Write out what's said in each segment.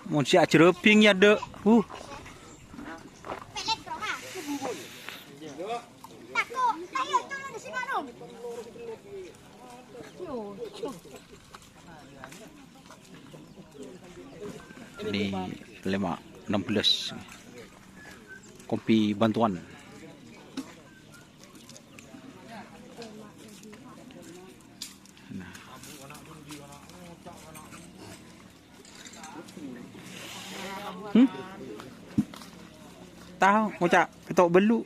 Mun siap cereping ya dek. Ini 16 kopi bantuan. Nah. Tahu ngucap ketok belu.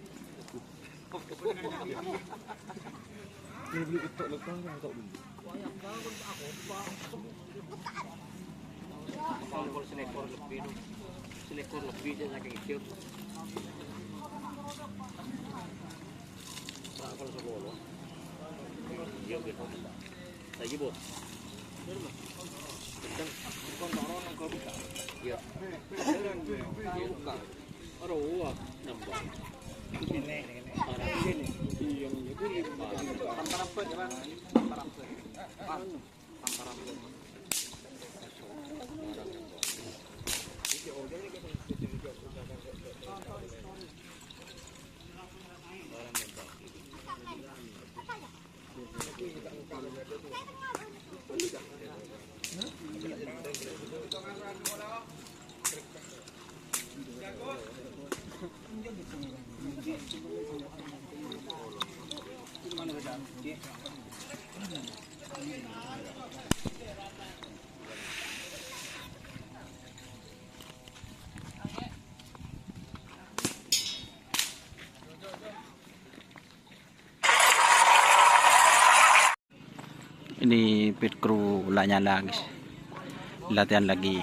Selekor lebih je saya kecil. Tak kalau sebolo. Dia betul. Lagi bos. Dan kon orang nak kau buka. Ya. Dia buka. Aduh, nampak. Ini. Yang itu tampar apa kan? Tampar apa? Tampar apa? Ini pit crew lah nyala guys. Latihan lagi.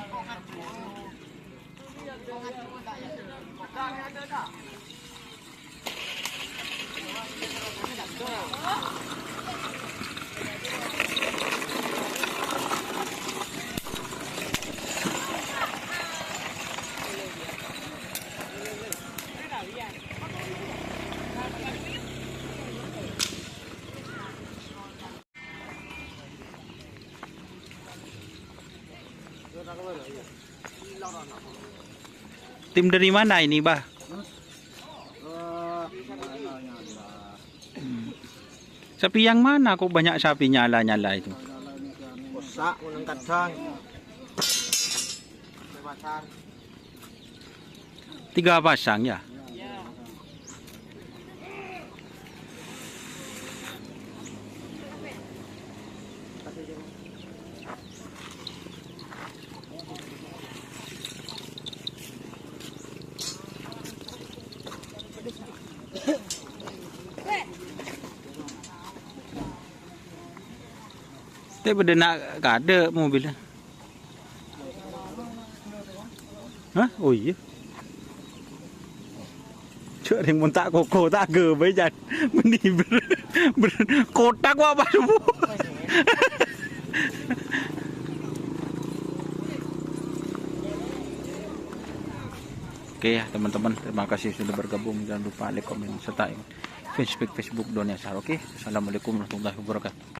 Tim dari mana ini, Bah? Sapi yang mana kok banyak sapi nyala-nyala itu? Kosak kadang. 3 pasang ya? Tapi pada nak ada mobilnya. Hah? Oh iya. Cuk yang muntak koko tak ge bae jan. Meni kotak apa semua. Oke ya teman-teman, terima kasih sudah bergabung. Jangan lupa like, komen, serta Facebook Donya Sar. Oke, assalamualaikum warahmatullahi wabarakatuh.